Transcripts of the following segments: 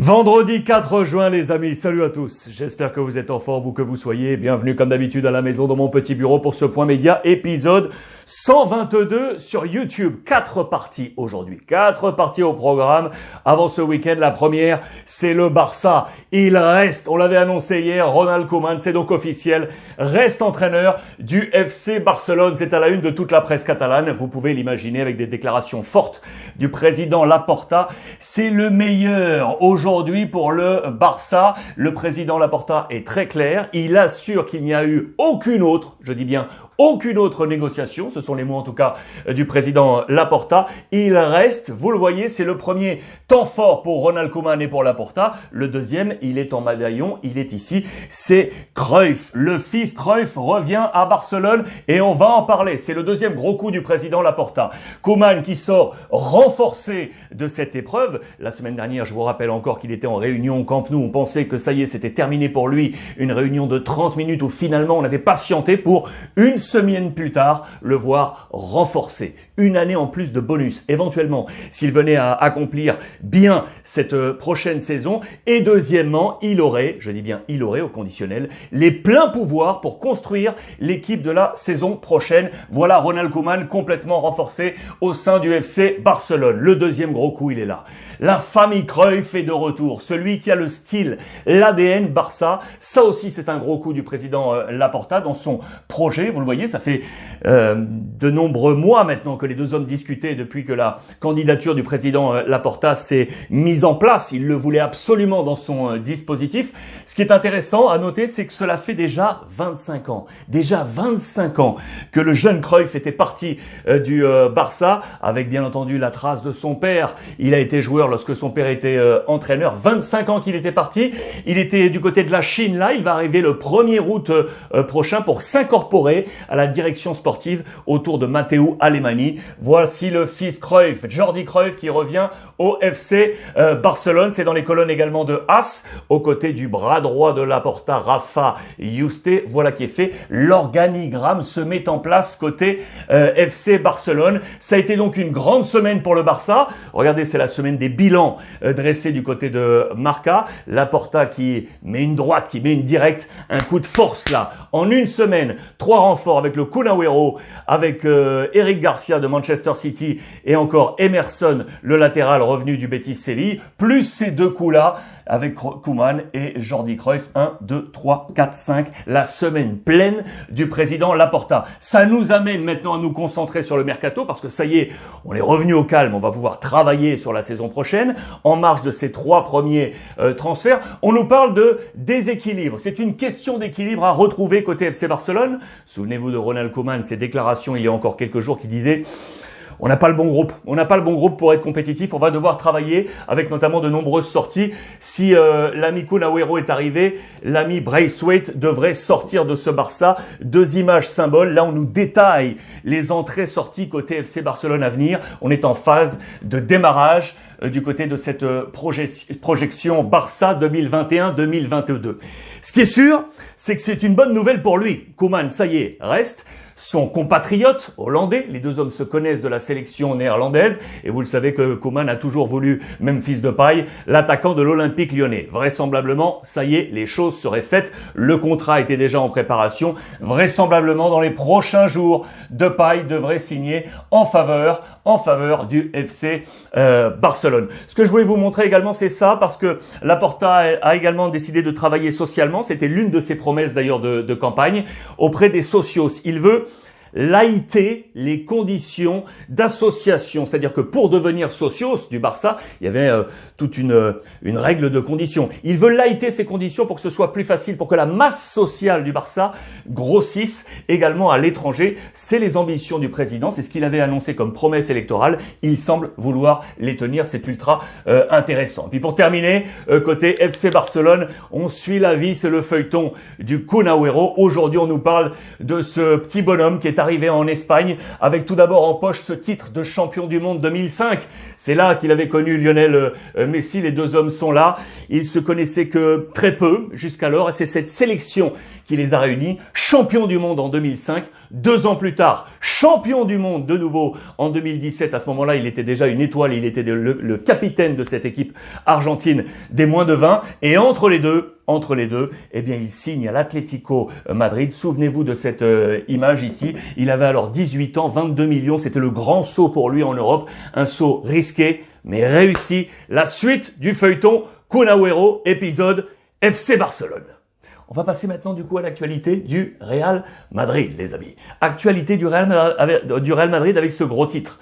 Vendredi 4 juin les amis, salut à tous, j'espère que vous êtes en forme où que vous soyez, bienvenue comme d'habitude à la maison dans mon petit bureau pour ce Point Média épisode 122 sur YouTube. 4 parties aujourd'hui, 4 parties au programme avant ce week-end. La première, c'est le Barça. Il reste, on l'avait annoncé hier, Ronald Koeman, c'est donc officiel, reste entraîneur du FC Barcelone. C'est à la une de toute la presse catalane, vous pouvez l'imaginer avec des déclarations fortes du président Laporta. C'est le meilleur aujourd'hui pour le Barça. Le président Laporta est très clair, il assure qu'il n'y a eu aucune autre, je dis bien aucune autre négociation, ce sont les mots en tout cas du président Laporta. Il reste, vous le voyez, c'est le premier temps fort pour Ronald Koeman et pour Laporta. Le deuxième, il est en médaillon, il est ici, c'est Cruyff. Le fils Cruyff revient à Barcelone et on va en parler. C'est le deuxième gros coup du président Laporta. Koeman qui sort renforcé de cette épreuve. La semaine dernière, je vous rappelle encore qu'il était en réunion au Camp Nou. On pensait que ça y est, c'était terminé pour lui. Une réunion de 30 minutes où finalement on avait patienté pour une semaine plus tard, le voir renforcé. Une année en plus de bonus, éventuellement, s'il venait à accomplir bien cette prochaine saison. Et deuxièmement, il aurait, je dis bien il aurait au conditionnel, les pleins pouvoirs pour construire l'équipe de la saison prochaine. Voilà Ronald Koeman complètement renforcé au sein du FC Barcelone. Le deuxième gros coup, il est là. La famille Cruyff est de retour. Celui qui a le style, l'ADN Barça. Ça aussi, c'est un gros coup du président Laporta dans son projet. Vous le voyez, ça fait de nombreux mois maintenant que les deux hommes discutaient depuis que la candidature du président Laporta s'est mise en place. Il le voulait absolument dans son dispositif. Ce qui est intéressant à noter, c'est que cela fait déjà 25 ans. Déjà 25 ans que le jeune Cruyff était parti du Barça avec bien entendu la trace de son père. Il a été joueur lorsque son père était entraîneur. 25 ans qu'il était parti. Il était du côté de la Chine là. Il va arriver le 1er août prochain pour s'incorporer à la direction sportive autour de Matteo Alemany. Voici le fils Cruyff, Jordi Cruyff, qui revient au FC Barcelone. C'est dans les colonnes également de AS, aux côtés du bras droit de Laporta, Rafa Yuste. Voilà qui est fait. L'organigramme se met en place côté FC Barcelone. Ça a été donc une grande semaine pour le Barça. Regardez, c'est la semaine des bilans dressés du côté de Marca. Laporta qui met une droite, qui met une directe, un coup de force là. En une semaine, 3 renforts avec le Kun Agüero, avec Eric Garcia de Manchester City et encore Emerson, le latéral revenu du Betis Séville, plus ces deux coups-là avec Koeman et Jordi Cruyff. 1, 2, 3, 4, 5. La semaine pleine du président Laporta. Ça nous amène maintenant à nous concentrer sur le mercato parce que ça y est, on est revenu au calme. On va pouvoir travailler sur la saison prochaine en marge de ces 3 premiers transferts. On nous parle de déséquilibre. C'est une question d'équilibre à retrouver côté FC Barcelone. Souvenez-vous de Ronald Koeman, ses déclarations il y a encore quelques jours qui disaient: on n'a pas le bon groupe. On n'a pas le bon groupe pour être compétitif. On va devoir travailler avec notamment de nombreuses sorties. Si l'ami Kun Agüero est arrivé, l'ami Braithwaite devrait sortir de ce Barça. 2 images symboles. Là, on nous détaille les entrées-sorties côté FC Barcelone à venir. On est en phase de démarrage du côté de cette projection Barça 2021-2022. Ce qui est sûr, c'est que c'est une bonne nouvelle pour lui. Koeman, ça y est, reste. Son compatriote hollandais, les deux hommes se connaissent de la sélection néerlandaise et vous le savez que Koeman a toujours voulu, même fils de paille, l'attaquant de l'Olympique lyonnais. Vraisemblablement, ça y est, les choses seraient faites, le contrat était déjà en préparation. Vraisemblablement, dans les prochains jours, Depay devrait signer en faveur du FC Barcelone. Ce que je voulais vous montrer également, c'est ça, parce que Laporta a également décidé de travailler socialement. C'était l'une de ses promesses d'ailleurs de campagne auprès des socios. Il veut laïter les conditions d'association. C'est-à-dire que pour devenir socios du Barça, il y avait toute une règle de conditions. Il veut laïter ces conditions pour que ce soit plus facile, pour que la masse sociale du Barça grossisse également à l'étranger. C'est les ambitions du président, c'est ce qu'il avait annoncé comme promesse électorale. Il semble vouloir les tenir, c'est ultra intéressant. Puis pour terminer, côté FC Barcelone, on suit la vie, c'est le feuilleton du Kun Agüero. Aujourd'hui, on nous parle de ce petit bonhomme qui est arrivé en Espagne avec tout d'abord en poche ce titre de champion du monde 2005. C'est là qu'il avait connu Lionel Messi. Les deux hommes sont là. Ils se connaissaient que très peu jusqu'alors et c'est cette sélection qui les a réunis. Champion du monde en 2005. 2 ans plus tard, champion du monde de nouveau en 2017. À ce moment-là, il était déjà une étoile. Il était le capitaine de cette équipe argentine des moins de 20. Et entre les deux, eh bien, il signe à l'Atlético Madrid. Souvenez-vous de cette image ici. Il avait alors 18 ans, 22 millions. C'était le grand saut pour lui en Europe. Un saut risqué, mais réussi. La suite du feuilleton Kun Agüero, épisode FC Barcelone. On va passer maintenant du coup à l'actualité du Real Madrid, les amis. Actualité du Real Madrid avec ce gros titre.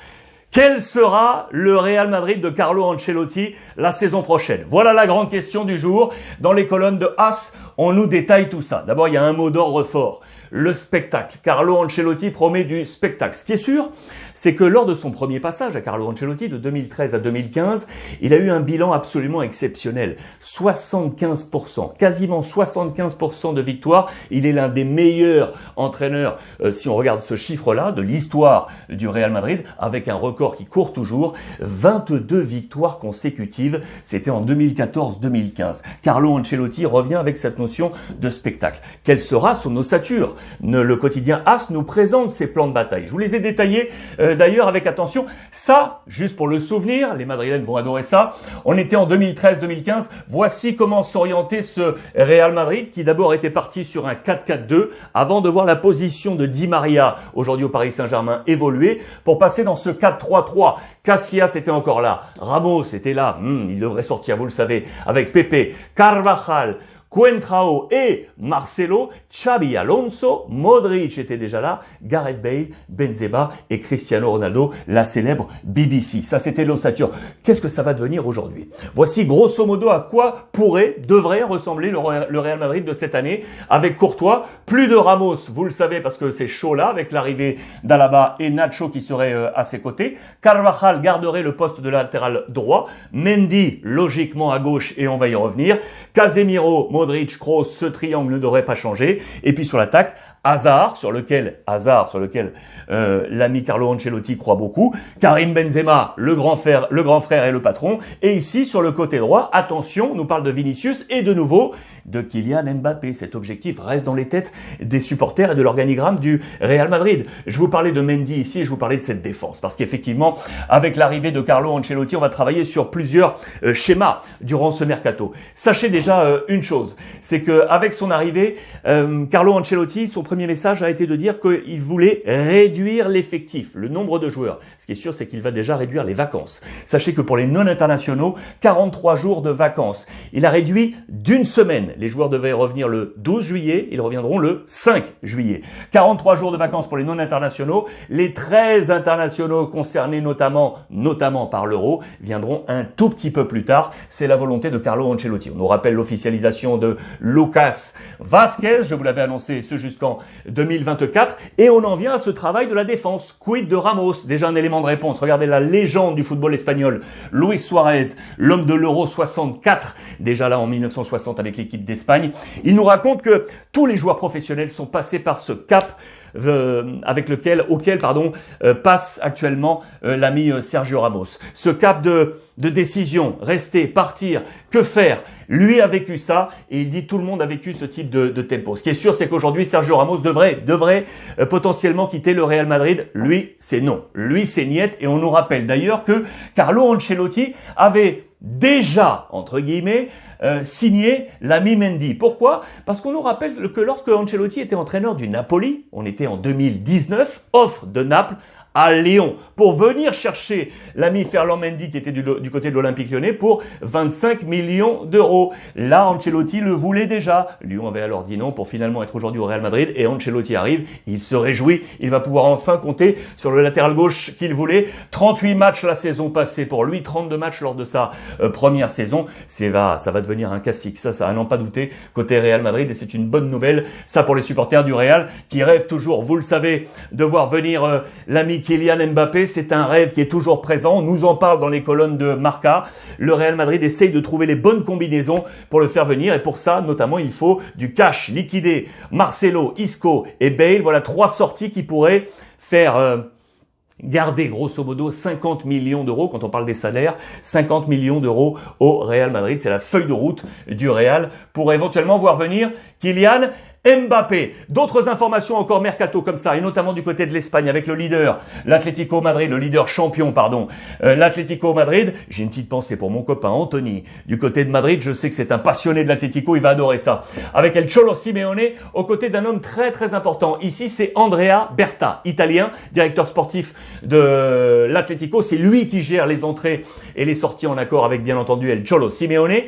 Quel sera le Real Madrid de Carlo Ancelotti la saison prochaine? Voilà la grande question du jour. Dans les colonnes de AS, on nous détaille tout ça. D'abord, il y a un mot d'ordre fort. Le spectacle. Carlo Ancelotti promet du spectacle. Ce qui est sûr, c'est que lors de son premier passage à Carlo Ancelotti de 2013 à 2015, il a eu un bilan absolument exceptionnel. 75%, quasiment 75% de victoires. Il est l'un des meilleurs entraîneurs, si on regarde ce chiffre-là, de l'histoire du Real Madrid, avec un record qui court toujours. 22 victoires consécutives. C'était en 2014-2015. Carlo Ancelotti revient avec cette notion de spectacle. Quelle sera son ossature? Le quotidien AS nous présente ses plans de bataille. Je vous les ai détaillés d'ailleurs avec attention. Ça, juste pour le souvenir, les Madrilènes vont adorer ça. On était en 2013-2015. Voici comment s'orientait ce Real Madrid qui d'abord était parti sur un 4-4-2 avant de voir la position de Di Maria, aujourd'hui au Paris Saint-Germain, évoluer pour passer dans ce 4-3-3. Casillas était encore là. Ramos était là. Il devrait sortir, vous le savez, avec Pepe, Carvajal, Coentrao et Marcelo, Xabi Alonso, Modric était déjà là, Gareth Bale, Benzema et Cristiano Ronaldo, la célèbre BBC. Ça, c'était l'ossature. Qu'est-ce que ça va devenir aujourd'hui? Voici grosso modo à quoi devrait ressembler le Real Madrid de cette année avec Courtois. Plus de Ramos, vous le savez parce que c'est chaud là avec l'arrivée d'Alaba et Nacho qui seraient à ses côtés. Carvajal garderait le poste de latéral droit. Mendy, logiquement à gauche et on va y revenir. Casemiro, Modric, Kroos, ce triangle ne devrait pas changer. Et puis sur l'attaque, Hazard, sur lequel l'ami Carlo Ancelotti croit beaucoup. Karim Benzema, le grand frère et le patron. Et ici, sur le côté droit, attention, on nous parle de Vinicius et de nouveau de Kylian Mbappé. Cet objectif reste dans les têtes des supporters et de l'organigramme du Real Madrid. Je vous parlais de Mendy ici et je vous parlais de cette défense. Parce qu'effectivement, avec l'arrivée de Carlo Ancelotti, on va travailler sur plusieurs schémas durant ce mercato. Sachez déjà une chose, c'est qu'avec son arrivée, Carlo Ancelotti, son premier message a été de dire qu'il voulait réduire l'effectif, le nombre de joueurs. Ce qui est sûr, c'est qu'il va déjà réduire les vacances. Sachez que pour les non-internationaux, 43 jours de vacances. Il a réduit d'une semaine. Les joueurs devaient revenir le 12 juillet, ils reviendront le 5 juillet. 43 jours de vacances pour les non-internationaux. Les 13 internationaux concernés notamment par l'Euro viendront un tout petit peu plus tard. C'est la volonté de Carlo Ancelotti. On nous rappelle l'officialisation de Lucas Vázquez, je vous l'avais annoncé ce jusqu'en 2024. Et on en vient à ce travail de la défense. Quid de Ramos? Déjà un élément de réponse. Regardez la légende du football espagnol, Luis Suarez, l'homme de l'Euro 64, déjà là en 1960 avec l'équipe d'Espagne. Il nous raconte que tous les joueurs professionnels sont passés par ce cap auquel passe actuellement l'ami Sergio Ramos. Ce cap de décision, rester, partir, que faire? Lui a vécu ça et il dit tout le monde a vécu ce type de tempo. Ce qui est sûr, c'est qu'aujourd'hui, Sergio Ramos devrait potentiellement quitter le Real Madrid. Lui, c'est non. Lui, c'est niet. Et on nous rappelle d'ailleurs que Carlo Ancelotti avait déjà, entre guillemets, signé l'ami Mendy. Pourquoi? Parce qu'on nous rappelle que lorsque Ancelotti était entraîneur du Napoli, on était en 2019, offre de Naples à Lyon pour venir chercher l'ami Ferland Mendy qui était du côté de l'Olympique Lyonnais pour 25 millions d'euros. Là, Ancelotti le voulait déjà. Lyon avait alors dit non pour finalement être aujourd'hui au Real Madrid et Ancelotti arrive, il se réjouit, il va pouvoir enfin compter sur le latéral gauche qu'il voulait. 38 matchs la saison passée pour lui, 32 matchs lors de sa première saison. Ça va devenir un classique, ça à n'en pas douter côté Real Madrid et c'est une bonne nouvelle, ça pour les supporters du Real qui rêvent toujours, vous le savez, de voir venir l'ami amis, Kylian Mbappé, c'est un rêve qui est toujours présent. On nous en parle dans les colonnes de Marca. Le Real Madrid essaye de trouver les bonnes combinaisons pour le faire venir. Et pour ça, notamment, il faut du cash liquidé. Marcelo, Isco et Bale, voilà 3 sorties qui pourraient faire garder grosso modo 50 millions d'euros, quand on parle des salaires, 50 millions d'euros au Real Madrid. C'est la feuille de route du Real pour éventuellement voir venir Kylian Mbappé. D'autres informations encore mercato comme ça, et notamment du côté de l'Espagne avec le leader, l'Atlético Madrid, le leader champion, pardon. L'Atlético Madrid, j'ai une petite pensée pour mon copain Anthony. Du côté de Madrid, je sais que c'est un passionné de l'Atlético, il va adorer ça. Avec El Cholo Simeone, aux côtés d'un homme très très important. Ici, c'est Andrea Berta, italien, directeur sportif de l'Atlético. C'est lui qui gère les entrées et les sorties en accord avec, bien entendu, El Cholo Simeone.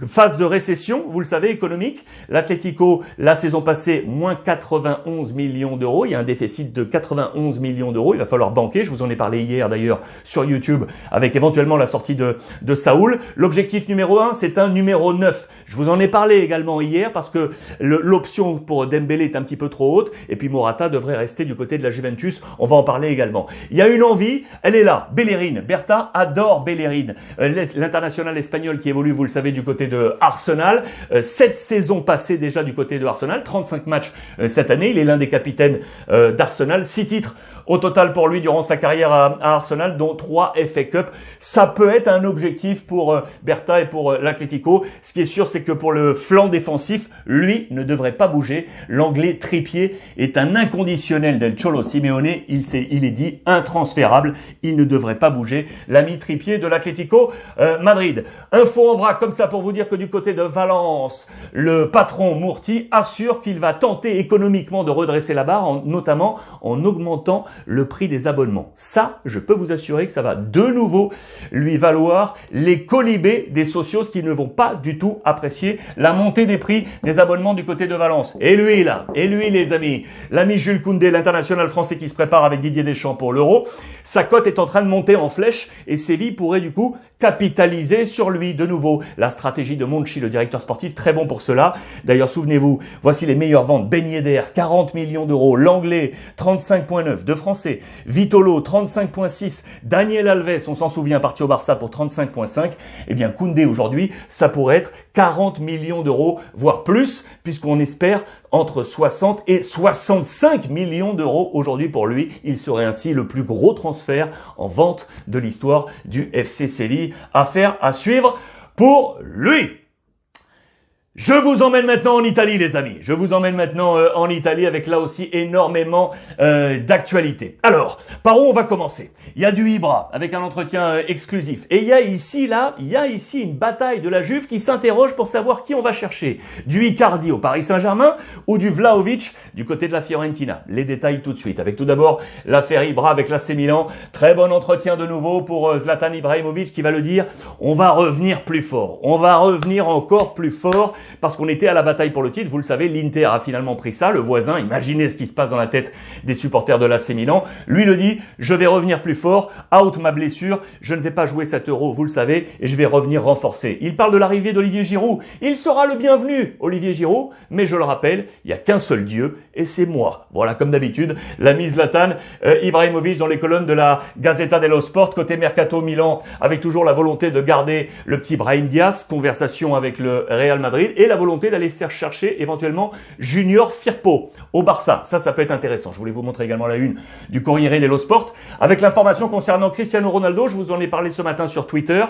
Phase de récession, vous le savez, économique. L'Atlético, la saison passée, moins 91 millions d'euros. Il y a un déficit de 91 millions d'euros. Il va falloir banquer. Je vous en ai parlé hier d'ailleurs sur YouTube avec éventuellement la sortie de Saúl. L'objectif numéro 1, c'est un numéro 9. Je vous en ai parlé également hier parce que l'option pour Dembélé est un petit peu trop haute et puis Morata devrait rester du côté de la Juventus. On va en parler également. Il y a une envie, elle est là. Bellerin. Berta adore Bellerin. L'international espagnol qui évolue, vous le savez, du côté de Arsenal. 7 saisons passées déjà du côté de Arsenal. 35 matchs cette année. Il est l'un des capitaines d'Arsenal. 6 titres au total pour lui durant sa carrière à Arsenal, dont 3 FA Cup. Ça peut être un objectif pour Berta et pour l'Atlético. Ce qui est sûr, c'est que pour le flanc défensif, lui ne devrait pas bouger. L'anglais Trippier est un inconditionnel del Cholo Simeone. Il est dit intransférable. Il ne devrait pas bouger. L'ami Trippier de l'Atlético Madrid. Info en vrac comme ça pour vous dire que du côté de Valence, le patron Murti assure qu'il va tenter économiquement de redresser la barre, notamment en augmentant le prix des abonnements. Ça, je peux vous assurer que ça va de nouveau lui valoir les colibés des socios qui ne vont pas du tout apprécier la montée des prix des abonnements du côté de Valence. Et lui, là, et lui, les amis, l'ami Jules Koundé, l'international français qui se prépare avec Didier Deschamps pour l'Euro, sa cote est en train de monter en flèche et Séville pourrait du coup capitaliser sur lui de nouveau. La stratégie de Monchi, le directeur sportif, très bon pour cela. D'ailleurs, souvenez-vous, voici les meilleures ventes. Ben Yedder, 40 millions d'euros. L'anglais, 35,9. De français, Vitolo, 35,6. Daniel Alves, on s'en souvient, parti au Barça pour 35,5. Eh bien, Koundé aujourd'hui, ça pourrait être 40 millions d'euros, voire plus, puisqu'on espère entre 60 et 65 millions d'euros aujourd'hui pour lui. Il serait ainsi le plus gros transfert en vente de l'histoire du FC Séville. Affaire à suivre pour lui. Je vous emmène maintenant en Italie, les amis. Je vous emmène maintenant en Italie avec là aussi énormément d'actualités. Alors, par où on va commencer? Il y a du Ibra avec un entretien exclusif. Et il y a ici une bataille de la Juve qui s'interroge pour savoir qui on va chercher. Du Icardi au Paris Saint-Germain ou du Vlahovic du côté de la Fiorentina. Les détails tout de suite. Avec tout d'abord l'affaire Ibra avec l'AC Milan. Très bon entretien de nouveau pour Zlatan Ibrahimovic qui va le dire. On va revenir plus fort. On va revenir encore plus fort. Parce qu'on était à la bataille pour le titre, vous le savez, l'Inter a finalement pris ça, le voisin, imaginez ce qui se passe dans la tête des supporters de l'AC Milan, lui le dit, je vais revenir plus fort, out ma blessure, je ne vais pas jouer cet Euro, vous le savez, et je vais revenir renforcé. Il parle de l'arrivée d'Olivier Giroud, il sera le bienvenu, Olivier Giroud, mais je le rappelle, il n'y a qu'un seul Dieu, et c'est moi. Voilà, comme d'habitude, l'ami Zlatan Ibrahimovic dans les colonnes de la Gazzetta dello Sport, côté Mercato Milan, avec toujours la volonté de garder le petit Brahim Diaz, conversation avec le Real Madrid, et la volonté d'aller chercher éventuellement Junior Firpo au Barça. Ça peut être intéressant. Je voulais vous montrer également la une du Corriere dello Sport avec l'information concernant Cristiano Ronaldo. Je vous en ai parlé ce matin sur Twitter.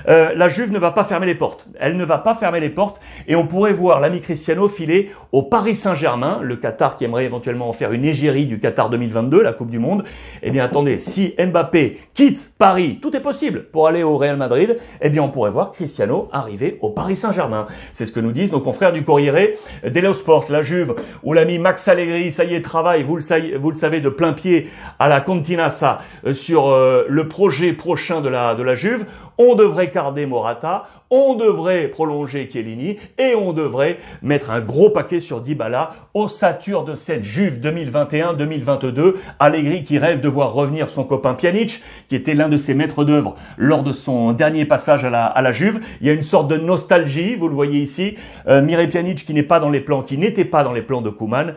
La Juve ne va pas fermer les portes. Elle ne va pas fermer les portes et on pourrait voir l'ami Cristiano filer au Paris Saint-Germain, le Qatar qui aimerait éventuellement en faire une égérie du Qatar 2022, la Coupe du Monde. Eh bien, attendez, si Mbappé quitte Paris, tout est possible pour aller au Real Madrid, eh bien, on pourrait voir Cristiano arriver au Paris Saint-Germain. C'est ce que nous disent nos confrères du Corriere dello Sport. La Juve, où l'ami Max Allegri, ça y est, travaille, vous le savez, de plein pied à la Continassa sur le projet prochain de la Juve. On devrait garder Morata, on devrait prolonger Chiellini et on devrait mettre un gros paquet sur Dybala, ossature de cette Juve 2021-2022. Allegri qui rêve de voir revenir son copain Pjanic, qui était l'un de ses maîtres d'œuvre lors de son dernier passage à la Juve. Il y a une sorte de nostalgie, vous le voyez ici. Miré Pjanic qui n'était pas dans les plans de Koeman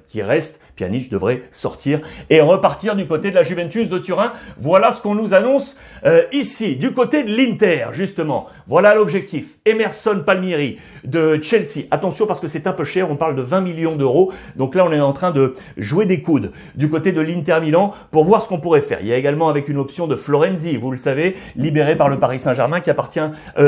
qui reste, Pjanic devrait sortir et repartir du côté de la Juventus de Turin. Voilà ce qu'on nous annonce ici, du côté de l'Inter, justement. Voilà l'objectif. Emerson Palmieri de Chelsea. Attention parce que c'est un peu cher, on parle de 20 millions d'euros. Donc là, on est en train de jouer des coudes du côté de l'Inter Milan pour voir ce qu'on pourrait faire. Il y a également avec une option de Florenzi, vous le savez, libéré par le Paris Saint-Germain qui appartient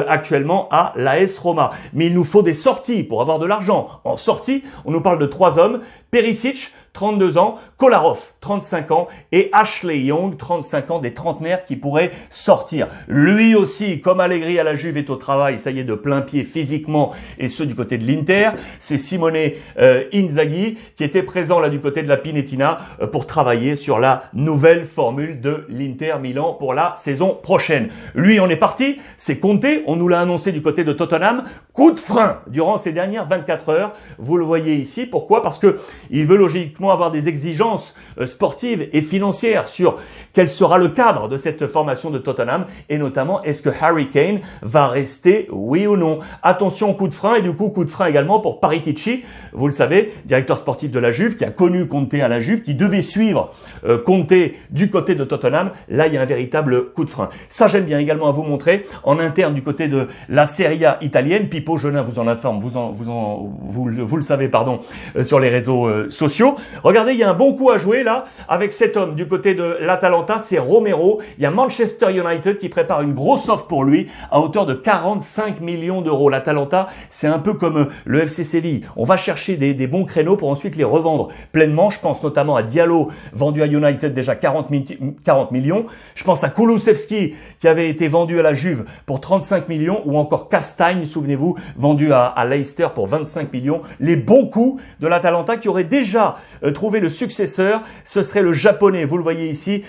actuellement à l'AS Roma. Mais il nous faut des sorties pour avoir de l'argent. En sortie, on nous parle de 3 hommes. Perisic, 32 ans, Kolarov, 35 ans et Ashley Young, 35 ans, des trentenaires qui pourraient sortir. Lui aussi, comme Allegri à la Juve, est au travail, ça y est, de plein pied physiquement, et ceux du côté de l'Inter. C'est Simone Inzaghi qui était présent là du côté de la Pinetina pour travailler sur la nouvelle formule de l'Inter Milan pour la saison prochaine. Lui, on est parti, c'est Conte, on nous l'a annoncé du côté de Tottenham. Coup de frein durant ces dernières 24 heures, vous le voyez ici. Pourquoi? Parce que il veut logiquement avoir des exigences sportives et financières sur quel sera le cadre de cette formation de Tottenham et notamment est-ce que Harry Kane va rester, oui ou non. Attention au coup de frein et du coup coup de frein également pour Paratici, vous le savez, directeur sportif de la Juve qui a connu Conte à la Juve, qui devait suivre Conte du côté de Tottenham. Là, il y a un véritable coup de frein. Ça, j'aime bien également à vous montrer en interne du côté de la Serie A italienne. Pippo Genin vous en informe, vous le savez, pardon, sur les réseaux sociaux. Regardez, il y a un bon coup à jouer là avec cet homme du côté de l'Atalanta, c'est Romero. Il y a Manchester United qui prépare une grosse offre pour lui à hauteur de 45 millions d'euros. L'Atalanta, c'est un peu comme le FC Séville. On va chercher des bons créneaux pour ensuite les revendre pleinement. Je pense notamment à Diallo, vendu à United déjà 40 millions. Je pense à Kulusevski qui avait été vendu à la Juve pour 35 millions ou encore Castagne, souvenez-vous, vendu à Leicester pour 25 millions. Les bons coups de l'Atalanta qui aurait déjà trouvé le successeur, ce serait le japonais, vous le voyez ici,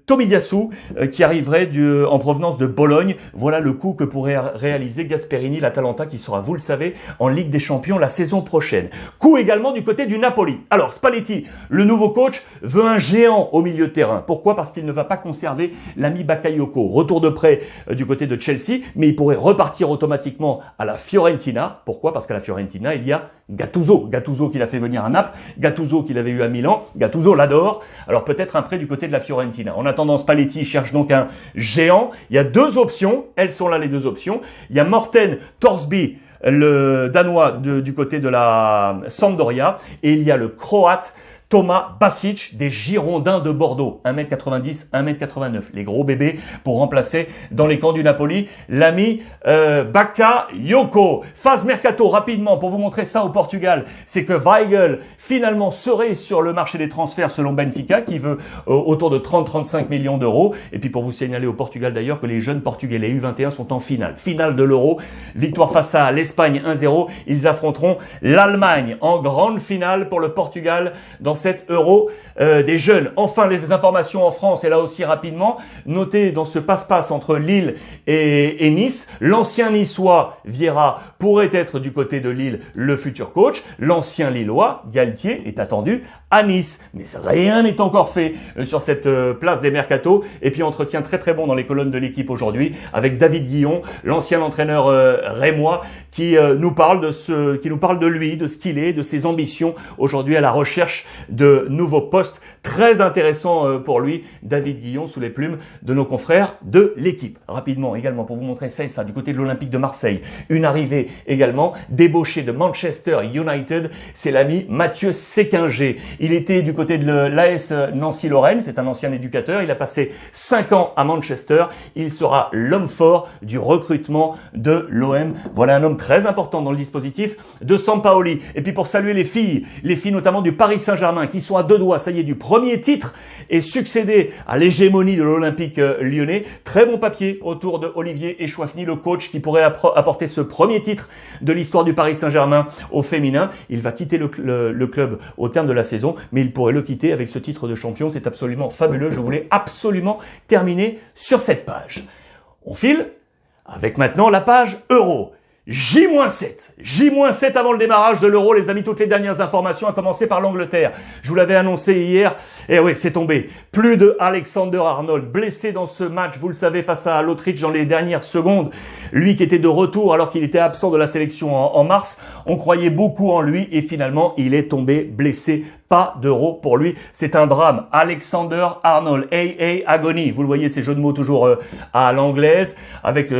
Tomiyasu, qui arriverait en provenance de Bologne. Voilà le coup que pourrait réaliser Gasperini, l'Atalanta qui sera, vous le savez, en Ligue des Champions la saison prochaine. Coup également du côté du Napoli. Alors Spalletti, le nouveau coach, veut un géant au milieu de terrain. Pourquoi? Parce qu'il ne va pas conserver l'ami Bakayoko. Retour de prêt du côté de Chelsea, mais il pourrait repartir automatiquement à la Fiorentina. Pourquoi? Parce qu'à la Fiorentina, il y a Gattuso. Gattuso qui l'a fait venir à Naples, Gattuso qui l'avait eu à Milan. Gattuso l'adore. Alors peut-être un prêt du côté de la Fiorentina. En attendant, Spalletti cherche donc un géant. Il y a 2 options. Elles sont là les 2 options. Il y a Morten Torsby, le Danois du côté de la Sampdoria. Et il y a le Croate Thomas Basic des Girondins de Bordeaux, 1m90, 1m89, les gros bébés pour remplacer dans les camps du Napoli l'ami Bakayoko. Phase mercato rapidement pour vous montrer ça au Portugal, c'est que Weigl finalement serait sur le marché des transferts selon Benfica qui veut autour de 30-35 millions d'euros. Et puis pour vous signaler au Portugal d'ailleurs que les jeunes Portugais, les U21 sont en finale de l'Euro, victoire face à l'Espagne 1-0. Ils affronteront l'Allemagne en grande finale pour le Portugal dans cette Euro des jeunes. Enfin, les informations en France, et là aussi rapidement, notez dans ce passe-passe entre Lille et Nice, l'ancien niçois Vieira pourrait être du côté de Lille le futur coach. L'ancien lillois Galtier est attendu à Nice. Mais rien n'est encore fait sur cette place des mercatos. Et puis entretien très très bon dans les colonnes de l'équipe aujourd'hui avec David Guillon, l'ancien entraîneur rémois, qui nous parle de lui, de ce qu'il est, de ses ambitions aujourd'hui à la recherche de nouveaux postes. Très intéressant pour lui, David Guillon, sous les plumes de nos confrères de l'équipe. Rapidement également pour vous montrer ça du côté de l'Olympique de Marseille. Une arrivée également débauchée de Manchester United, c'est l'ami Mathieu Séquinger. Il était du côté de l'AS Nancy-Lorraine, c'est un ancien éducateur. Il a passé 5 ans à Manchester. Il sera l'homme fort du recrutement de l'OM. Voilà un homme très important dans le dispositif de Sampaoli. Et puis pour saluer les filles notamment du Paris Saint-Germain qui sont à 2 doigts, ça y est, du premier titre et succéder à l'hégémonie de l'Olympique lyonnais. Très bon papier autour de Olivier Echouafny, le coach qui pourrait apporter ce premier titre de l'histoire du Paris Saint-Germain au féminin. Il va quitter le club au terme de la saison, mais il pourrait le quitter avec ce titre de champion. C'est absolument fabuleux. Je voulais absolument terminer sur cette page. On file avec maintenant la page Euro. J-7 avant le démarrage de l'Euro, les amis, toutes les dernières informations, à commencer par l'Angleterre. Je vous l'avais annoncé hier, et oui, c'est tombé. Plus de Alexander-Arnold, blessé dans ce match, vous le savez, face à l'Autriche dans les dernières secondes. Lui qui était de retour alors qu'il était absent de la sélection en mars, on croyait beaucoup en lui et finalement, il est tombé blessé Pas d'euro pour lui. C'est un drame. Alexander Arnold, AA Agony. Vous le voyez, ces jeux de mots toujours à l'anglaise, avec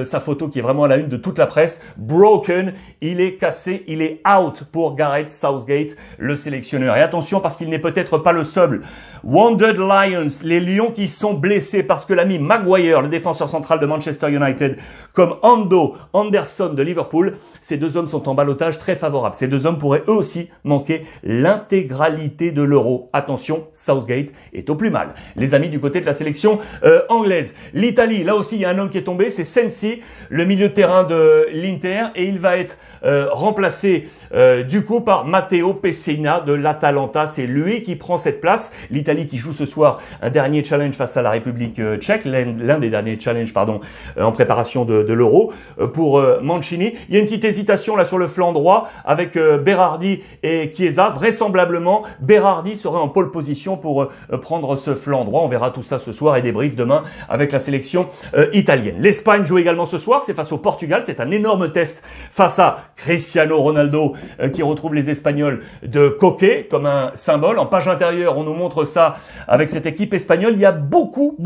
sa photo qui est vraiment à la une de toute la presse. Broken, il est cassé, il est out pour Gareth Southgate, le sélectionneur. Et attention, parce qu'il n'est peut-être pas le seul. Wounded Lions, les Lions qui sont blessés parce que l'ami Maguire, le défenseur central de Manchester United, comme Ando Anderson de Liverpool, ces deux hommes sont en ballottage très favorable. Ces deux hommes pourraient eux aussi manquer l'intégralité de l'Euro. Attention, Southgate est au plus mal. Les amis du côté de la sélection anglaise. L'Italie, là aussi il y a un homme qui est tombé, c'est Sensi, le milieu de terrain de l'Inter, et il va être remplacé du coup par Matteo Pessina de l'Atalanta. C'est lui qui prend cette place. L'Italie qui joue ce soir un dernier challenge face à la République tchèque, l'un des derniers challenges en préparation de l'Euro pour Mancini. Il y a une petite hésitation là sur le flanc droit avec Berardi et Chiesa. Vraisemblablement, Berardi serait en pole position pour prendre ce flanc droit. On verra tout ça ce soir et débrief demain avec la sélection italienne. L'Espagne joue également ce soir, c'est face au Portugal. C'est un énorme test face à Cristiano Ronaldo qui retrouve les Espagnols de coquet comme un symbole. En page intérieure, on nous montre ça avec cette équipe espagnole. Il y a beaucoup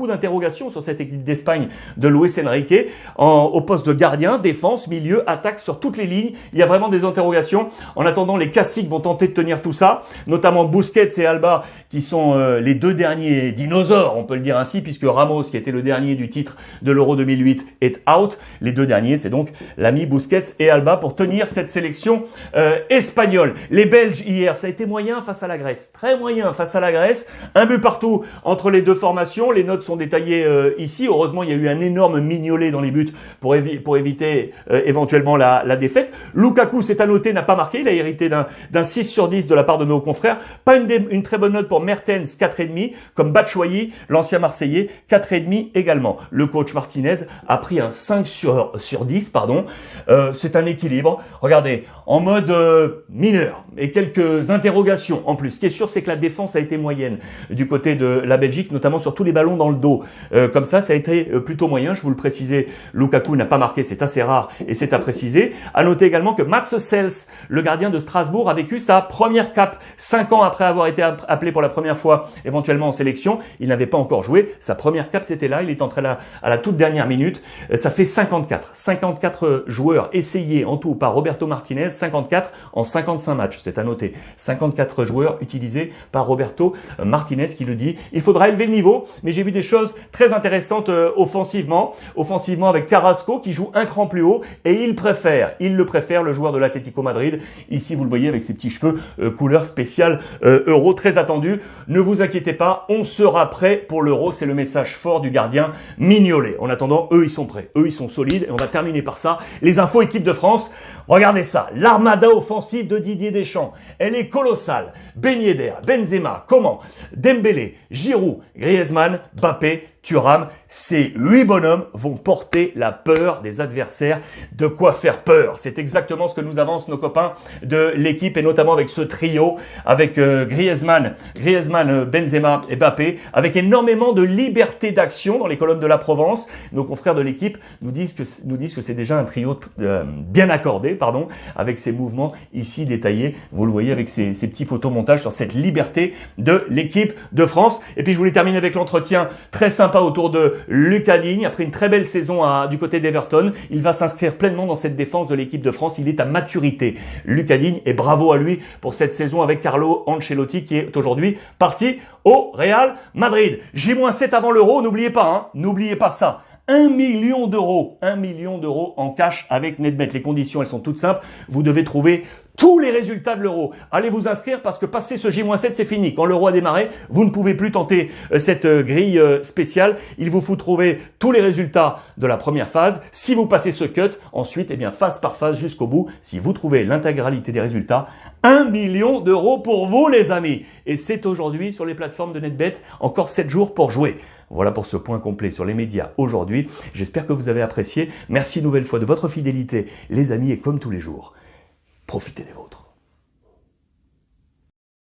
d'interrogations sur cette équipe d'Espagne de Luis Enrique au poste de gardien, défense, milieu, attaque, sur toutes les lignes. Il y a vraiment des interrogations. En attendant, les Classiques vont tenter de tenir tout ça, notamment Busquets et Alba qui sont les deux derniers dinosaures, on peut le dire ainsi, puisque Ramos, qui était le dernier du titre de l'Euro 2008, est out. Les deux derniers, c'est donc l'ami Busquets et Alba pour tenir cette sélection espagnole. Les Belges hier, ça a été moyen face à la Grèce, très moyen face à la Grèce. Un but partout entre les deux formations. Les notes sont détaillées ici. Heureusement, il y a eu un énorme mignolet dans les buts pour éviter éventuellement la défaite. Lukaku, c'est à noter, n'a pas marqué. Il a hérité d'un 6 sur 10 de la part de nos confrères. Pas une très bonne note pour Mertens, 4,5, comme Batshuayi, l'ancien Marseillais, 4,5 également. Le coach Martinez a pris un 5 sur 10, pardon. C'est un équilibre. Regardez, en mode mineur et quelques interrogations en plus. Ce qui est sûr, c'est que la défense a été moyenne du côté de la Belgique, notamment sur tous les ballons dans le dos. Comme ça a été plutôt moyen. Je vous le précisais, Lukaku n'a pas marqué, c'est assez rare et c'est à préciser. À noter également que Mats Sels, le gardien de Strasbourg, a vécu sa première cape 5 ans après avoir été appelé pour la première fois éventuellement en sélection. Il n'avait pas encore joué. Sa première cape, c'était là. Il est entré là à la toute dernière minute. Ça fait 54 joueurs essayés en tout par Roberto Martinez, 54 en 55 matchs. C'est à noter. 54 joueurs utilisés par Roberto Martinez qui le dit. Il faudra élever le niveau, mais j'ai vu des choses très intéressantes offensivement avec Carrasco qui joue un cran plus haut et il le préfère, le joueur de l'Atlético Madrid. Ici, vous le voyez avec ses petits cheveux couleur spéciale Euro, très attendu. Ne vous inquiétez pas, on sera prêt pour l'Euro. C'est le message fort du gardien Mignolet. En attendant, eux, ils sont prêts. Eux, ils sont solides et on va terminer par ça. Les infos équipe de France. Regardez ça, l'armada offensive de Didier Deschamps. Elle est colossale. Ben Yedder, Benzema, Coman, Dembélé, Giroud, Griezmann, Mbappé, Thuram, ces 8 bonhommes vont porter la peur des adversaires. De quoi faire peur? C'est exactement ce que nous avancent nos copains de l'équipe et notamment avec ce trio, avec Griezmann, Benzema et Mbappé, avec énormément de liberté d'action dans les colonnes de la Provence. Nos confrères de l'équipe nous disent que c'est déjà un trio bien accordé, avec ces mouvements ici détaillés. Vous le voyez avec ces petits photomontages sur cette liberté de l'équipe de France. Et puis je voulais terminer avec l'entretien très sympa autour de Lucas Digne. Après une très belle saison du côté d'Everton, il va s'inscrire pleinement dans cette défense de l'équipe de France. Il est à maturité, Lucas Digne, et bravo à lui pour cette saison avec Carlo Ancelotti qui est aujourd'hui parti au Real Madrid. J-7 avant l'Euro, n'oubliez pas ça. 1 million d'euros en cash avec NetBet. Les conditions, elles sont toutes simples. Vous devez trouver tous les résultats de l'Euro. Allez vous inscrire parce que passer ce J-7, c'est fini. Quand l'Euro a démarré, vous ne pouvez plus tenter cette grille spéciale. Il vous faut trouver tous les résultats de la première phase. Si vous passez ce cut, ensuite, phase par phase jusqu'au bout. Si vous trouvez l'intégralité des résultats, 1 million d'euros pour vous, les amis. Et c'est aujourd'hui sur les plateformes de NetBet. Encore 7 jours pour jouer. Voilà pour ce point complet sur les médias aujourd'hui. J'espère que vous avez apprécié. Merci une nouvelle fois de votre fidélité, les amis, et comme tous les jours, profitez des vôtres.